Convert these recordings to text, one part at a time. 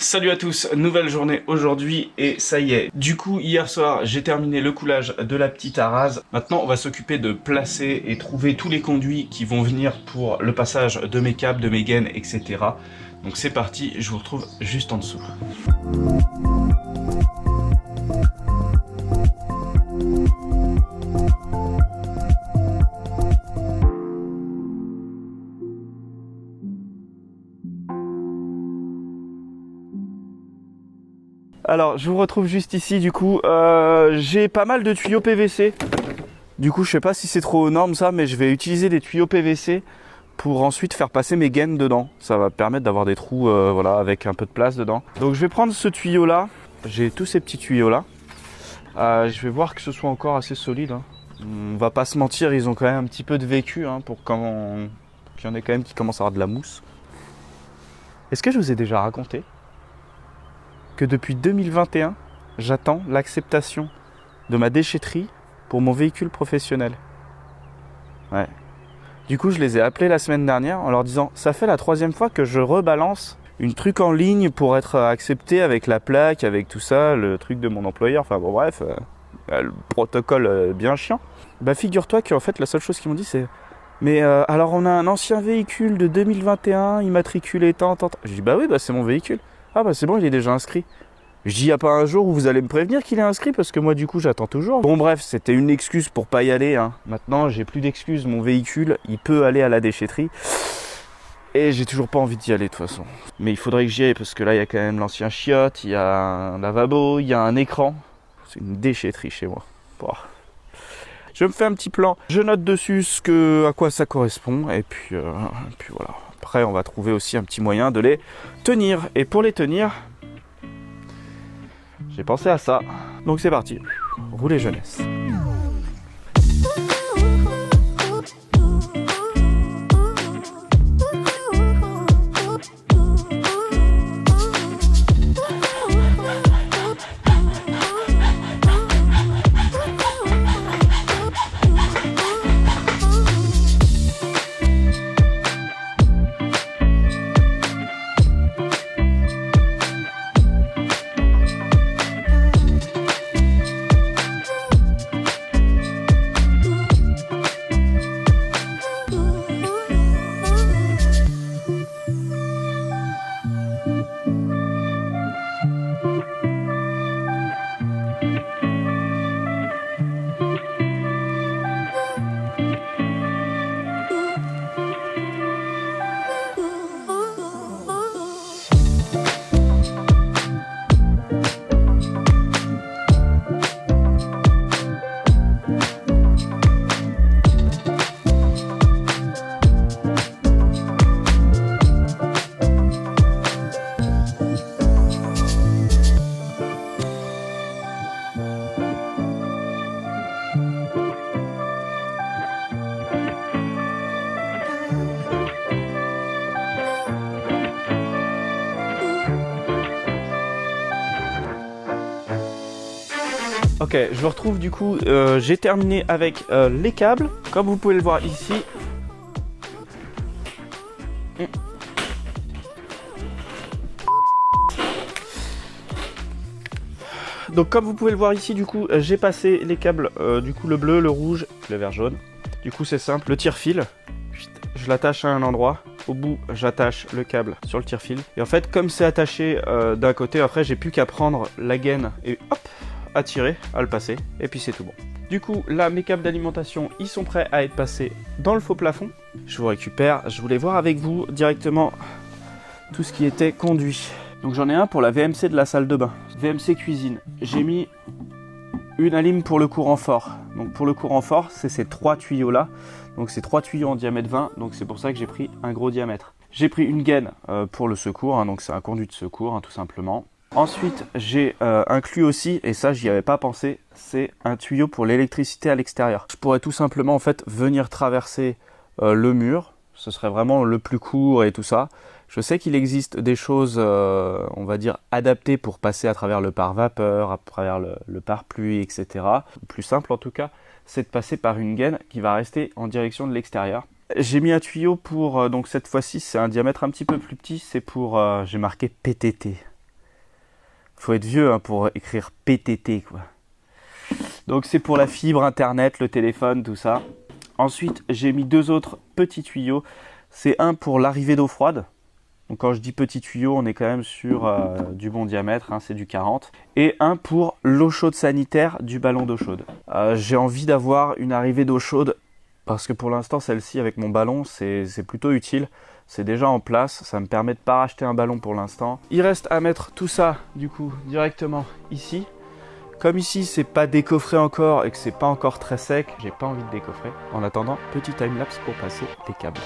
Salut à tous, nouvelle journée aujourd'hui et ça y est. Du coup, hier soir, j'ai terminé le coulage de la petite Arase. Maintenant, on va s'occuper de placer et trouver tous les conduits qui vont venir pour le passage de mes câbles, de mes gaines, etc. Donc c'est parti, je vous retrouve juste en dessous. Alors, je vous retrouve juste ici, du coup, j'ai pas mal de tuyaux PVC. Du coup, je sais pas si c'est trop aux normes ça, mais je vais utiliser des tuyaux PVC pour ensuite faire passer mes gaines dedans. Ça va permettre d'avoir des trous, voilà, avec un peu de place dedans. Donc, je vais prendre ce tuyau-là. J'ai tous ces petits tuyaux-là. Je vais voir que ce soit encore assez solide. Hein. On va pas se mentir, ils ont quand même un petit peu de vécu, hein, pour qu'il y en ait quand même qui commencent à avoir de la mousse. Est-ce que je vous ai déjà raconté que depuis 2021, j'attends l'acceptation de ma déchetterie pour mon véhicule professionnel. Ouais. Du coup, je les ai appelés la semaine dernière en leur disant « Ça fait la 3e fois que je rebalance une truc en ligne pour être accepté avec la plaque, avec tout ça, le truc de mon employeur. » Enfin bon, bref, le protocole bien chiant. Bah figure-toi qu'en fait, la seule chose qu'ils m'ont dit, c'est « Mais alors, on a un ancien véhicule de 2021, immatriculé tant. » Je dis « Bah oui, bah c'est mon véhicule. » Ah bah c'est bon, il est déjà inscrit. Je dis, y a pas un jour où vous allez me prévenir qu'il est inscrit parce que moi du coup j'attends toujours. Bon bref, c'était une excuse pour pas y aller. Hein. Maintenant j'ai plus d'excuses, mon véhicule il peut aller à la déchetterie. Et j'ai toujours pas envie d'y aller de toute façon. Mais il faudrait que j'y aille parce que là il y a quand même l'ancien chiotte, il y a un lavabo, il y a un écran. C'est une déchetterie chez moi. Bon. Je me fais un petit plan, je note dessus à quoi ça correspond et puis voilà. Après on va trouver aussi un petit moyen de les tenir. Et pour les tenir, j'ai pensé à ça. Donc c'est parti. Roulez jeunesse. Ok, je me retrouve du coup, j'ai terminé avec les câbles, comme vous pouvez le voir ici. Donc comme vous pouvez le voir ici, du coup, j'ai passé les câbles, du coup le bleu, le rouge, le vert jaune. Du coup c'est simple, le tire-fil, je l'attache à un endroit. Au bout, j'attache le câble sur le tire-fil. Et en fait, comme c'est attaché d'un côté, après j'ai plus qu'à prendre la gaine et hop, à tirer, à le passer, et puis c'est tout bon. Du coup, là, mes câbles d'alimentation, ils sont prêts à être passés dans le faux plafond. Je vous récupère, je voulais voir avec vous directement tout ce qui était conduit. Donc j'en ai un pour la VMC de la salle de bain, VMC cuisine. J'ai mis une alim pour le courant fort. Donc pour le courant fort, c'est ces 3 tuyaux là. Donc c'est 3 tuyaux en diamètre 20, donc c'est pour ça que j'ai pris un gros diamètre. J'ai pris une gaine pour le secours, hein, donc c'est un conduit de secours, hein, tout simplement. Ensuite, j'ai inclus aussi, et ça j'y avais pas pensé, c'est un tuyau pour l'électricité à l'extérieur. Je pourrais tout simplement en fait venir traverser le mur, ce serait vraiment le plus court et tout ça. Je sais qu'il existe des choses, on va dire, adaptées pour passer à travers le pare-vapeur, à travers le pare-pluie, etc. Le plus simple en tout cas, c'est de passer par une gaine qui va rester en direction de l'extérieur. J'ai mis un tuyau pour, donc cette fois-ci c'est un diamètre un petit peu plus petit, c'est pour, j'ai marqué PTT. Faut être vieux hein, pour écrire PTT quoi. Donc c'est pour la fibre, internet, le téléphone, tout ça. Ensuite, j'ai mis 2 autres petits tuyaux. C'est un pour l'arrivée d'eau froide. Donc quand je dis petit tuyau, on est quand même sur du bon diamètre, hein, c'est du 40. Et un pour l'eau chaude sanitaire du ballon d'eau chaude. J'ai envie d'avoir une arrivée d'eau chaude parce que pour l'instant, celle-ci avec mon ballon, c'est plutôt utile. C'est déjà en place, ça me permet de ne pas racheter un ballon pour l'instant. Il reste à mettre tout ça, du coup, directement ici. Comme ici, c'est pas décoffré encore et que c'est pas encore très sec, j'ai pas envie de décoffrer. En attendant, petit timelapse pour passer les câbles.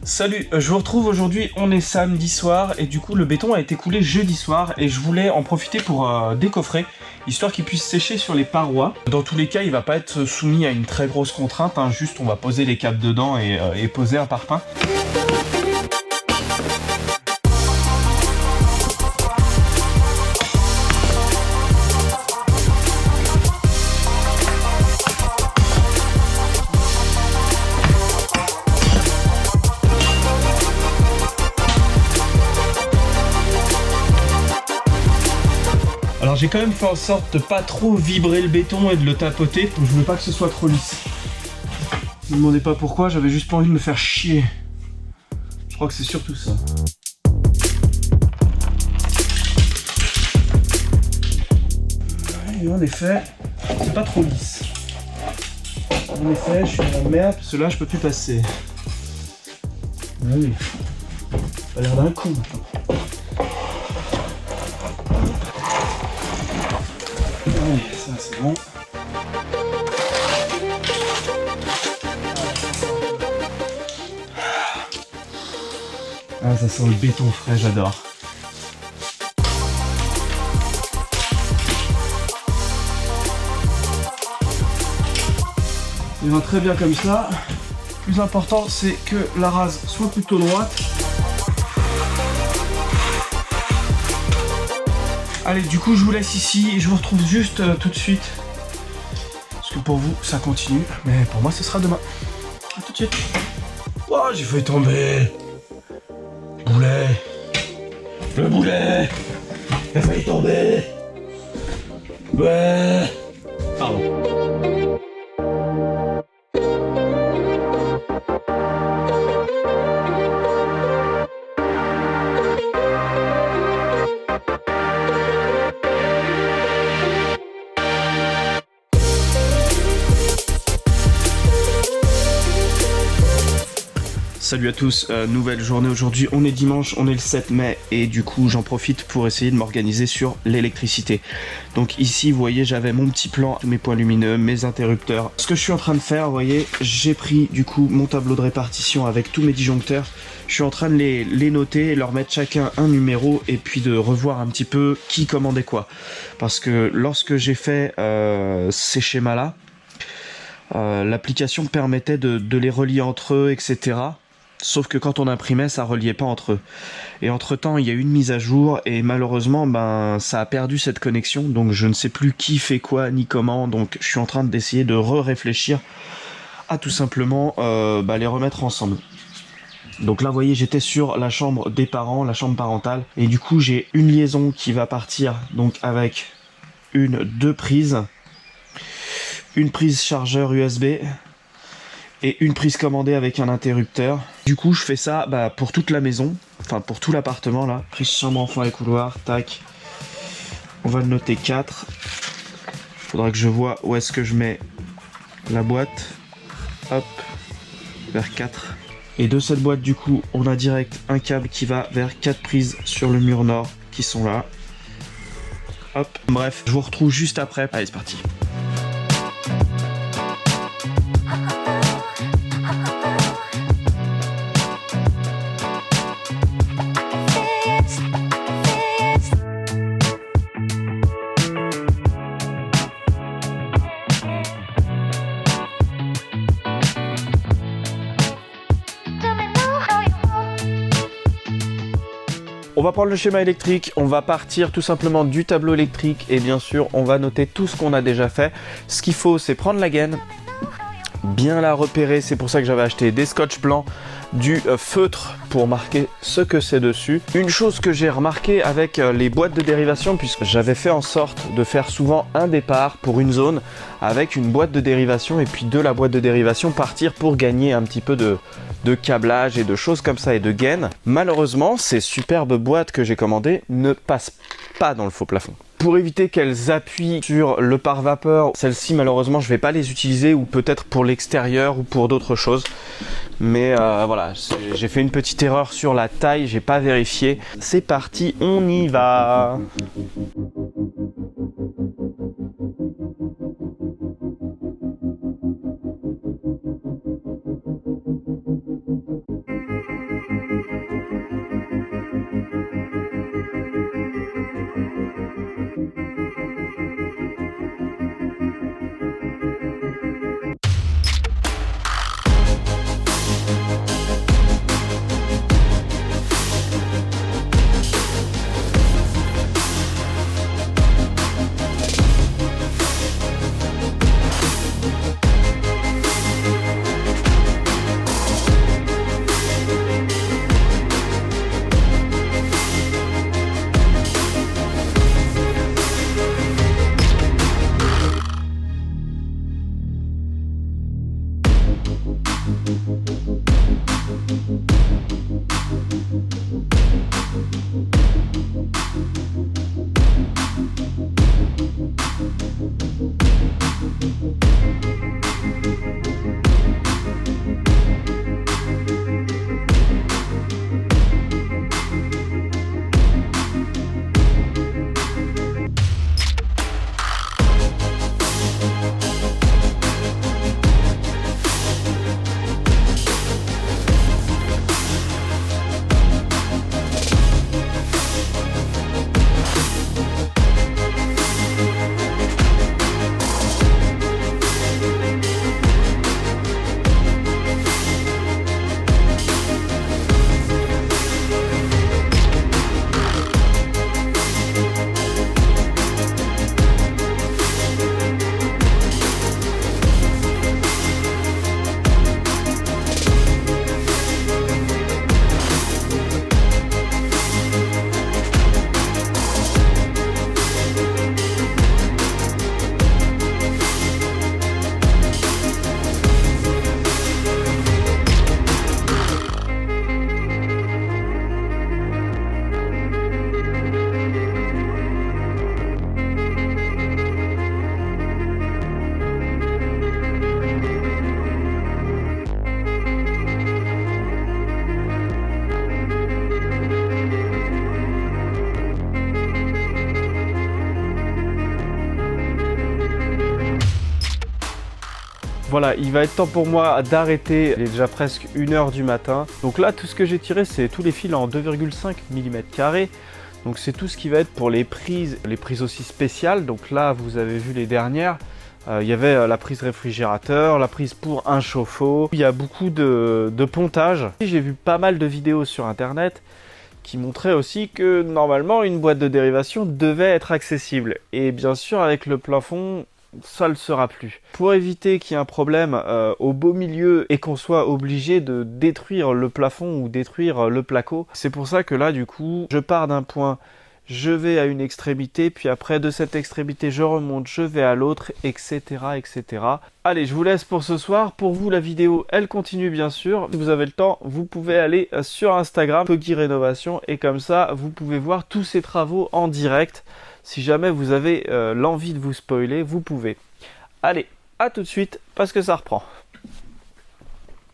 Salut, je vous retrouve aujourd'hui, on est samedi soir et du coup le béton a été coulé jeudi soir et je voulais en profiter pour décoffrer, histoire qu'il puisse sécher sur les parois. Dans tous les cas, il va pas être soumis à une très grosse contrainte, hein, juste on va poser les câbles dedans et poser un parpaing. Alors j'ai quand même fait en sorte de pas trop vibrer le béton et de le tapoter, je veux pas que ce soit trop lisse. Ne me demandez pas pourquoi, j'avais juste pas envie de me faire chier. Je crois que c'est surtout ça. Et en effet, c'est pas trop lisse. En effet, je suis dans la merde, parce que là je peux plus passer. Ah oui, ça a l'air d'un coup. Allez, ça c'est bon. Ah, ça sent le béton frais, j'adore. Il va très bien comme ça. Le plus important, c'est que la rase soit plutôt droite. Allez, du coup, je vous laisse ici et je vous retrouve juste tout de suite. Parce que pour vous, ça continue. Mais pour moi, ce sera demain. A tout de suite. Oh, j'ai failli tomber. Boulet. Le boulet. Il a failli tomber. Ouais. Pardon. Salut à tous, nouvelle journée aujourd'hui, on est dimanche, on est le 7 mai et du coup j'en profite pour essayer de m'organiser sur l'électricité. Donc ici vous voyez j'avais mon petit plan, mes points lumineux, mes interrupteurs. Ce que je suis en train de faire, vous voyez, j'ai pris du coup mon tableau de répartition avec tous mes disjoncteurs. Je suis en train de les noter, leur mettre chacun un numéro et puis de revoir un petit peu qui commandait quoi. Parce que lorsque j'ai fait ces schémas là, l'application permettait de les relier entre eux, etc. Sauf que quand on imprimait, ça reliait pas entre eux. Et entre temps, il y a eu une mise à jour et malheureusement, ça a perdu cette connexion. Donc je ne sais plus qui fait quoi ni comment. Donc je suis en train d'essayer de réfléchir à tout simplement les remettre ensemble. Donc là, vous voyez, j'étais sur la chambre des parents, la chambre parentale. Et du coup, j'ai une liaison qui va partir donc avec deux prises. Une prise chargeur USB et une prise commandée avec un interrupteur. Du coup, je fais ça pour toute la maison, enfin pour tout l'appartement là. Prise chambre enfant et couloir, tac. On va le noter 4. Faudra que je vois où est-ce que je mets la boîte. Hop, vers 4. Et de cette boîte, du coup, on a direct un câble qui va vers 4 prises sur le mur nord qui sont là. Hop, bref, je vous retrouve juste après. Allez, c'est parti. On va prendre le schéma électrique, on va partir tout simplement du tableau électrique et bien sûr on va noter tout ce qu'on a déjà fait. Ce qu'il faut c'est prendre la gaine, bien la repérer, c'est pour ça que j'avais acheté des scotch blancs, du feutre pour marquer ce que c'est dessus. Une chose que j'ai remarqué avec les boîtes de dérivation, puisque j'avais fait en sorte de faire souvent un départ pour une zone avec une boîte de dérivation et puis de la boîte de dérivation partir pour gagner un petit peu de câblage et de choses comme ça et de gaines. Malheureusement, ces superbes boîtes que j'ai commandées ne passent pas dans le faux plafond. Pour éviter qu'elles appuient sur le pare-vapeur, celles-ci malheureusement je vais pas les utiliser, ou peut-être pour l'extérieur ou pour d'autres choses. Mais voilà, j'ai fait une petite erreur sur la taille, j'ai pas vérifié. C'est parti, on y va. Voilà, il va être temps pour moi d'arrêter, il est déjà presque 1 h du matin. Donc là, tout ce que j'ai tiré, c'est tous les fils en 2,5 mm². Donc c'est tout ce qui va être pour les prises aussi spéciales. Donc là, vous avez vu les dernières. Il y avait la prise réfrigérateur, la prise pour un chauffe-eau. Il y a beaucoup de pontage. J'ai vu pas mal de vidéos sur internet qui montraient aussi que normalement une boîte de dérivation devait être accessible. Et bien sûr, avec le plafond, ça ne le sera plus. Pour éviter qu'il y ait un problème au beau milieu et qu'on soit obligé de détruire le plafond ou détruire le placo, c'est pour ça que là du coup je pars d'un point, je vais à une extrémité, puis après de cette extrémité je remonte, je vais à l'autre, etc., etc. Allez, je vous laisse pour ce soir. Pour vous, la vidéo elle continue bien sûr. Si vous avez le temps, vous pouvez aller sur Instagram Poggy Rénovation et comme ça vous pouvez voir tous ces travaux en direct. Si jamais vous avez l'envie de vous spoiler, vous pouvez. Allez, à tout de suite, parce que ça reprend.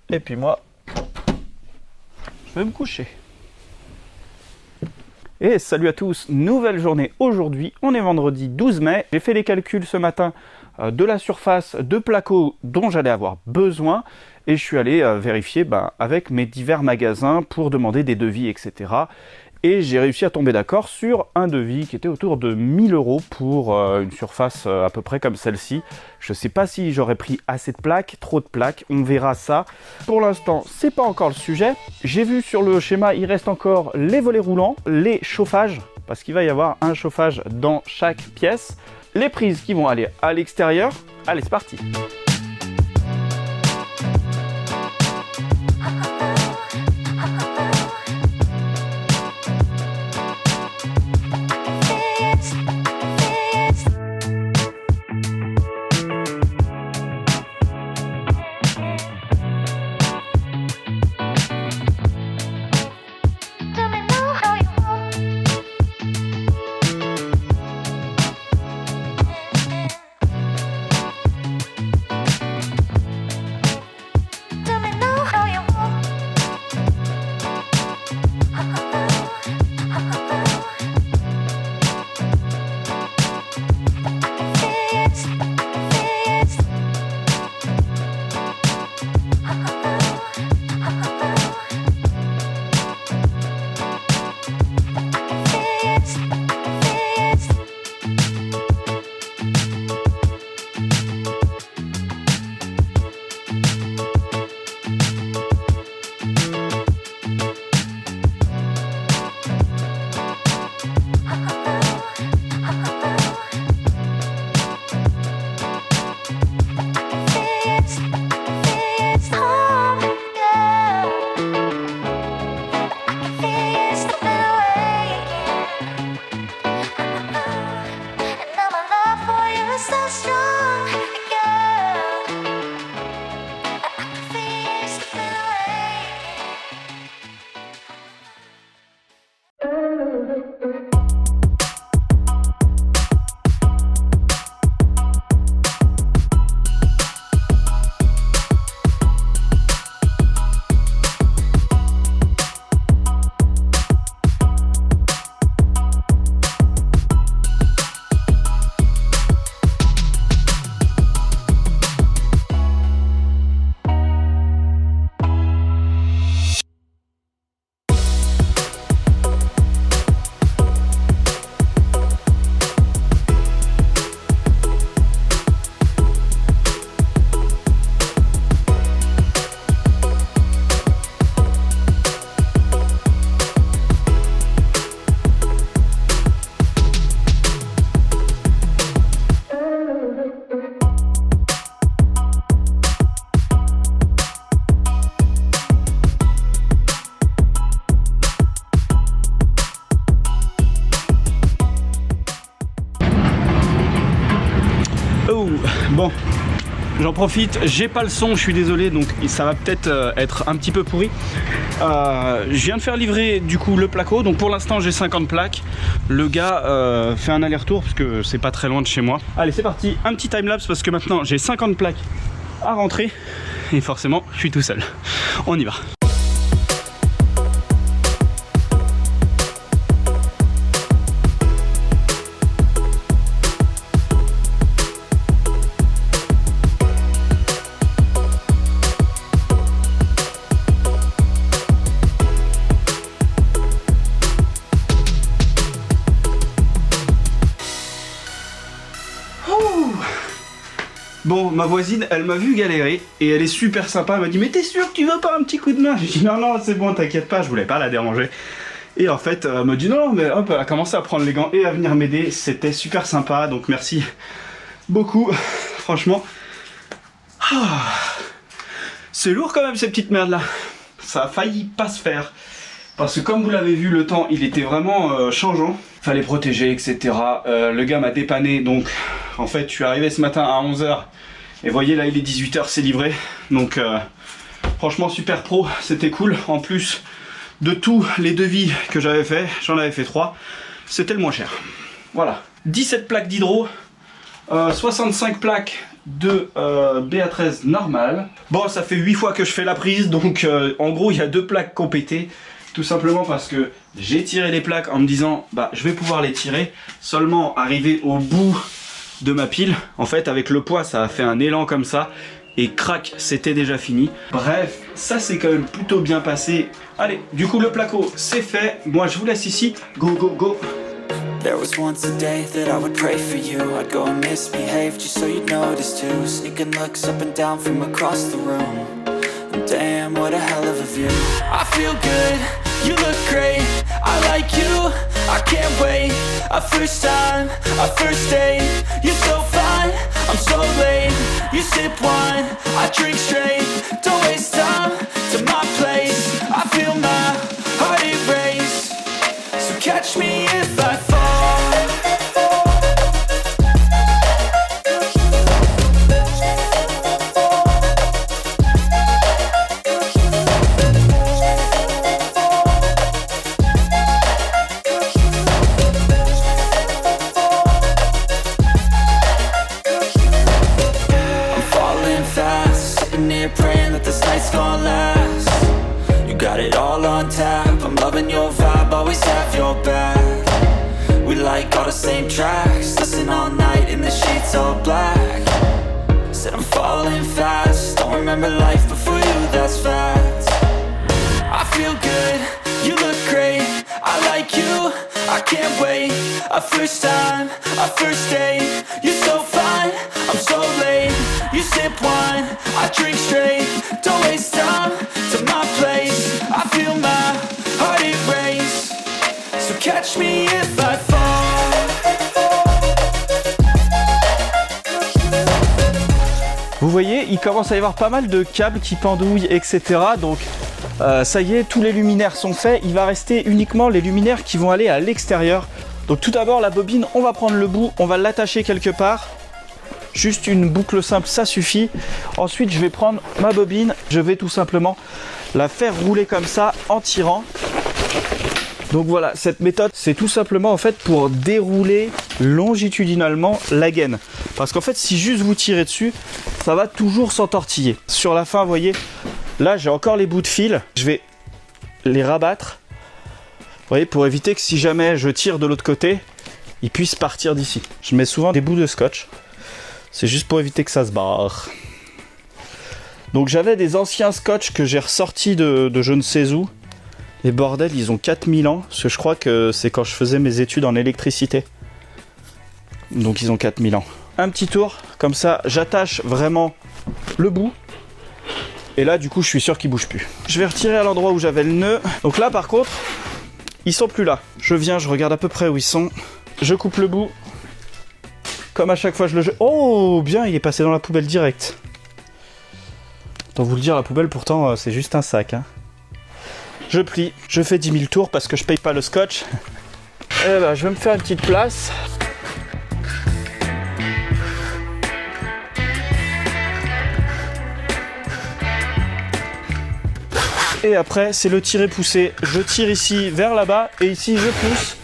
Et puis moi, je vais me coucher. Et salut à tous, nouvelle journée aujourd'hui, on est vendredi 12 mai. J'ai fait les calculs ce matin de la surface de placo dont j'allais avoir besoin. Et je suis allé vérifier avec mes divers magasins pour demander des devis, etc. Et j'ai réussi à tomber d'accord sur un devis qui était autour de 1000 € pour une surface à peu près comme celle-ci. Je sais pas si j'aurais pris assez de plaques, trop de plaques, on verra ça. Pour l'instant, c'est pas encore le sujet. J'ai vu sur le schéma, il reste encore les volets roulants, les chauffages, parce qu'il va y avoir un chauffage dans chaque pièce, les prises qui vont aller à l'extérieur. Allez, c'est parti! Bon, j'en profite, j'ai pas le son, je suis désolé, donc ça va peut-être être un petit peu pourri. Je viens de faire livrer du coup le placo, donc pour l'instant j'ai 50 plaques. Le gars fait un aller-retour parce que c'est pas très loin de chez moi. Allez, c'est parti, un petit timelapse parce que maintenant j'ai 50 plaques à rentrer et forcément je suis tout seul. On y va. Bon, ma voisine, elle m'a vu galérer et elle est super sympa. Elle m'a dit, mais t'es sûr que tu veux pas un petit coup de main? J'ai dit, non, non, c'est bon, t'inquiète pas, je voulais pas la déranger. Et en fait, elle m'a dit, non, mais hop, elle a commencé à prendre les gants et à venir m'aider. C'était super sympa, donc merci beaucoup. Franchement, c'est lourd quand même ces petites merdes là. Ça a failli pas se faire. Parce que comme vous l'avez vu, le temps, il était vraiment changeant. Fallait protéger, etc. Le gars m'a dépanné, donc en fait, je suis arrivé ce matin à 11 h. Et voyez, là, il est 18 h, c'est livré. Donc, franchement, super pro, c'était cool. En plus de tous les devis que j'avais fait, j'en avais fait 3. C'était le moins cher. Voilà. 17 plaques d'hydro, 65 plaques de BA13 normal. Bon, ça fait 8 fois que je fais la prise, donc en gros, il y a 2 plaques qui ont pété. Tout simplement parce que j'ai tiré les plaques en me disant, bah, je vais pouvoir les tirer. Seulement, arrivé au bout de ma pile, en fait, avec le poids, ça a fait un élan comme ça. et crac, c'était déjà fini. Bref, ça c'est quand même plutôt bien passé. Allez, du coup le placo c'est fait, moi je vous laisse ici, go go go. There was once a day that I would pray for you. I'd go and misbehave just so you'd notice too. Sneaking looks up and down from across the room. And damn, what a hell of a view. I feel good, you look great, I like you, I can't wait. A first time, a first date. You're so fine, I'm so late. You sip wine, I drink straight. Don't waste time to my place. I feel my heart erase. So catch me if I fall. I'm falling fast, sitting here praying that this night's gonna last. You got it all on tap, I'm loving your vibe, always have your back. We like all the same tracks, listen all night in the sheets all black. Said I'm falling fast, don't remember life before you, that's fact. I feel good, you look great, I like you, I can't wait. A first time, a first date. You're so fine, I'm so late. You sip wine, I drink straight. Don't waste time to my place. I feel my heart erase. So catch me if I fall. Vous voyez, il commence à y avoir pas mal de câbles qui pendouillent, etc. Donc ça y est, tous les luminaires sont faits. Il va rester uniquement les luminaires qui vont aller à l'extérieur. Donc tout d'abord, la bobine, on va prendre le bout, on va l'attacher quelque part. Juste une boucle simple, ça suffit. Ensuite, je vais prendre ma bobine. Je vais tout simplement la faire rouler comme ça en tirant. Donc voilà, cette méthode, c'est tout simplement en fait pour dérouler longitudinalement la gaine. Parce qu'en fait, si juste vous tirez dessus, ça va toujours s'entortiller. Sur la fin, vous voyez, là j'ai encore les bouts de fil. Je vais les rabattre. Vous voyez, pour éviter que si jamais je tire de l'autre côté, ils puissent partir d'ici. Je mets souvent des bouts de scotch. C'est juste pour éviter que ça se barre. Donc j'avais des anciens scotch que j'ai ressortis de je ne sais où. Les bordels, ils ont 4000 ans, parce que je crois que c'est quand je faisais mes études en électricité. Donc ils ont 4000 ans. Un petit tour, comme ça, j'attache vraiment le bout. Et là, du coup, je suis sûr qu'il bouge plus. Je vais retirer à l'endroit où j'avais le nœud. Donc là, par contre, ils sont plus là. Je viens, je regarde à peu près où ils sont. Je coupe le bout. Comme à chaque fois, je le jette. Oh, bien, il est passé dans la poubelle direct. Autant vous le dire, la poubelle, pourtant, c'est juste un sac, hein. Je plie, je fais 10 000 tours parce que je paye pas le scotch. Et ben, je vais me faire une petite place. Et après, c'est le tirer-pousser. Je tire ici vers là-bas et ici je pousse.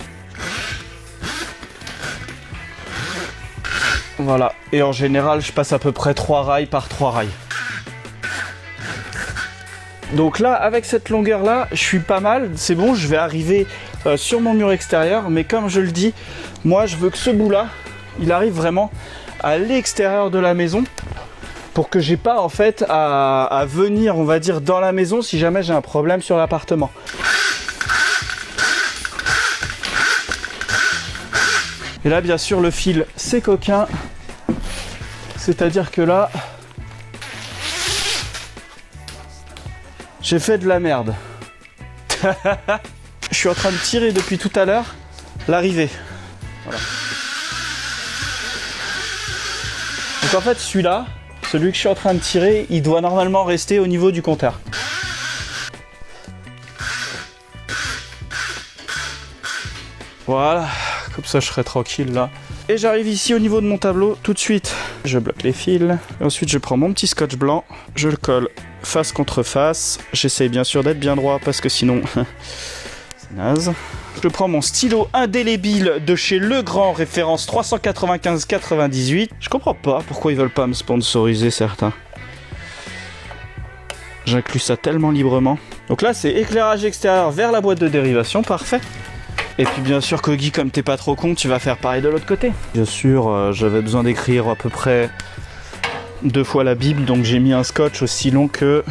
Voilà. Et en général, je passe à peu près 3 rails par 3 rails. Donc là, avec cette longueur-là, je suis pas mal. C'est bon, je vais arriver sur mon mur extérieur. Mais comme je le dis, moi, je veux que ce bout-là, il arrive vraiment à l'extérieur de la maison. Pour que j'ai pas, en fait, à venir, on va dire, dans la maison si jamais j'ai un problème sur l'appartement. Et là, bien sûr, le fil, c'est coquin. C'est-à-dire que là... j'ai fait de la merde. Je suis en train de tirer depuis tout à l'heure l'arrivée. Voilà. Donc en fait celui-là, celui que je suis en train de tirer, il doit normalement rester au niveau du compteur. Voilà, comme ça je serai tranquille là. Et j'arrive ici au niveau de mon tableau tout de suite. Je bloque les fils. Et ensuite je prends mon petit scotch blanc, je le colle face contre face. J'essaye bien sûr d'être bien droit parce que sinon c'est naze. Je prends mon stylo indélébile de chez Legrand, référence 395-98. Je comprends pas pourquoi ils veulent pas me sponsoriser certains. J'inclus ça tellement librement. Donc là c'est éclairage extérieur vers la boîte de dérivation, parfait. Et puis bien sûr Kogi, comme t'es pas trop con, tu vas faire pareil de l'autre côté. Bien sûr, j'avais besoin d'écrire à peu près 2 fois la Bible, donc j'ai mis un scotch aussi long que...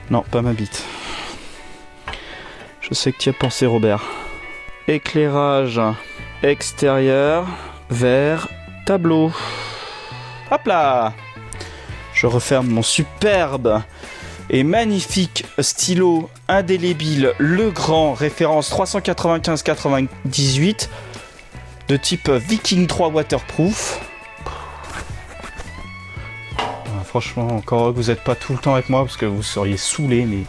Non, pas ma bite. Je sais que tu y as pensé, Robert. Éclairage extérieur, vert, tableau. Hop là! Je referme mon superbe et magnifique stylo indélébile Legrand, référence 395-98, de type Viking 3 waterproof. Franchement, encore que vous n'êtes pas tout le temps avec moi parce que vous seriez saoulés, mais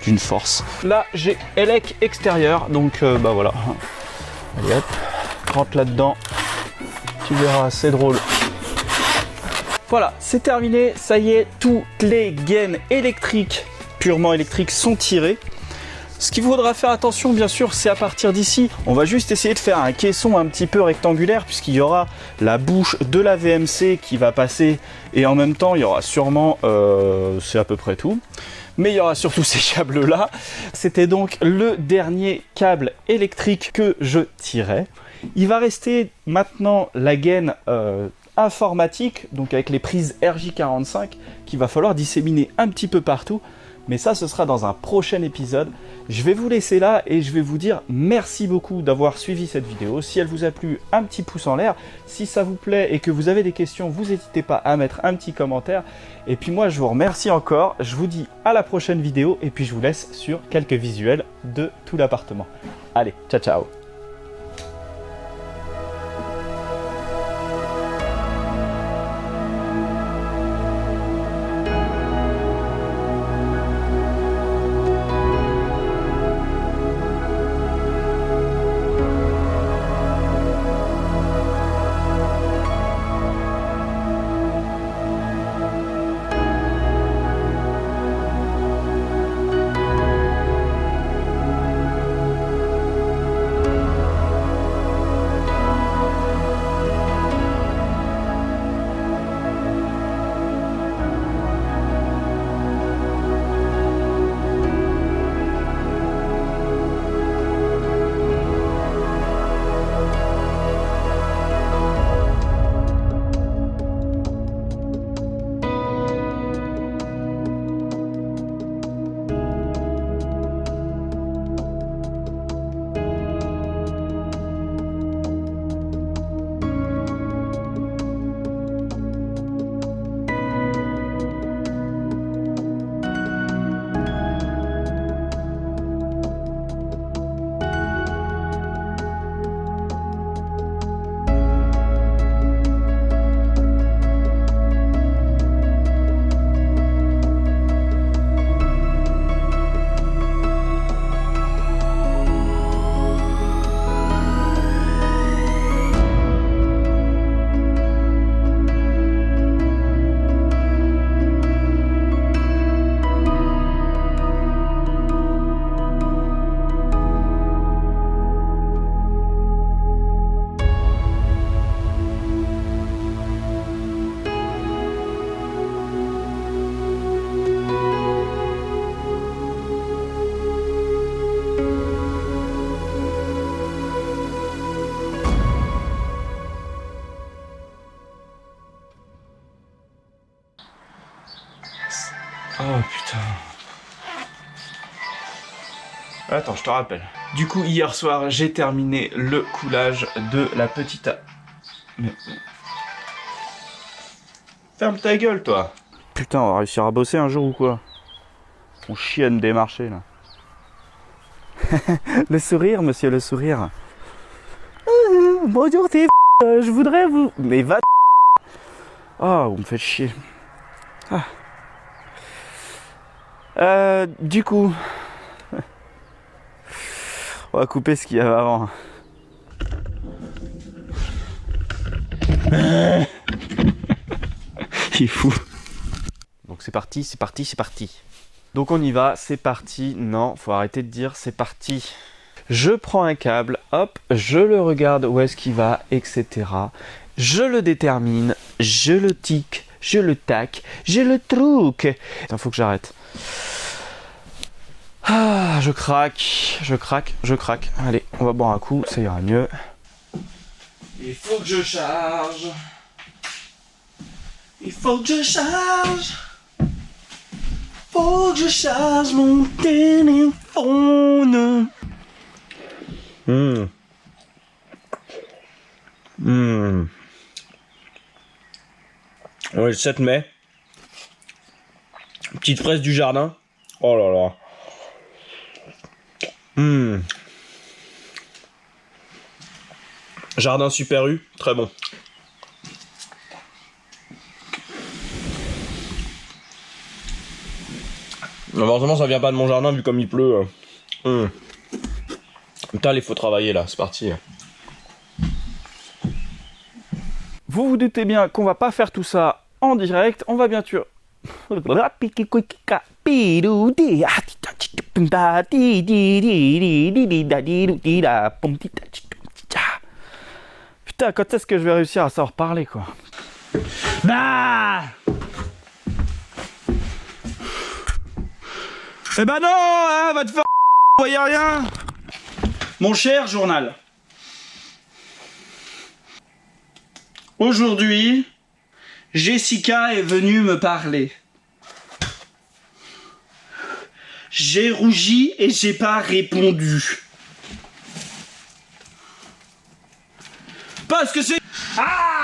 d'une force. Là, j'ai Elec extérieur, donc bah voilà. Allez hop, rentre là-dedans. Tu verras, c'est drôle. Voilà, c'est terminé. Ça y est, toutes les gaines électriques, purement électriques, sont tirées. Ce qu'il faudra faire attention, bien sûr, c'est à partir d'ici. On va juste essayer de faire un caisson un petit peu rectangulaire, puisqu'il y aura la bouche de la VMC qui va passer, et en même temps, il y aura sûrement, c'est à peu près tout, mais il y aura surtout ces câbles-là. C'était donc le dernier câble électrique que je tirais. Il va rester maintenant la gaine informatique, donc avec les prises RJ45, qu'il va falloir disséminer un petit peu partout. Mais ça, ce sera dans un prochain épisode. Je vais vous laisser là et je vais vous dire merci beaucoup d'avoir suivi cette vidéo. Si elle vous a plu, un petit pouce en l'air. Si ça vous plaît et que vous avez des questions, vous n'hésitez pas à mettre un petit commentaire. Et puis moi, je vous remercie encore. Je vous dis à la prochaine vidéo et puis je vous laisse sur quelques visuels de tout l'appartement. Allez, ciao ciao! Oh putain. Attends, je te rappelle. Du coup, hier soir, j'ai terminé le coulage de la petite... Mais... Ferme ta gueule, toi. Putain, on va réussir à bosser un jour ou quoi? On chienne des marchés, là. Le sourire, monsieur, le sourire. Bonjour, t'es je voudrais vous... Mais va... Oh, vous me faites chier. Ah. Du coup... On va couper ce qu'il y avait avant. Il est fou. Donc c'est parti, c'est parti, c'est parti. Donc on y va, c'est parti. Non, faut arrêter de dire c'est parti. Je prends un câble, hop, je le regarde où est-ce qu'il va, etc. Je le détermine, je le tic, je le tac, je le truc. Putain, faut que j'arrête. Ah, je craque, je craque, je craque. Allez, on va boire un coup, ça ira mieux. Il faut que je charge. Il faut que je charge. Faut que je charge mon téléphone. Ouais, le 7 mai. Petite fraise du jardin. Oh là là. Jardin Super U, très bon. Heureusement ça vient pas de mon jardin vu comme il pleut. Putain, il faut travailler là, c'est parti. Vous vous doutez bien qu'on va pas faire tout ça en direct, on va bien sûr... Putain, quand est-ce que je vais réussir à s'en reparler, quoi? Bah! Eh ben non, hein, va te faire... Vous voyez rien? Mon cher journal. Aujourd'hui, Jessica est venue me parler. J'ai rougi et j'ai pas répondu. Parce que c'est... Ah!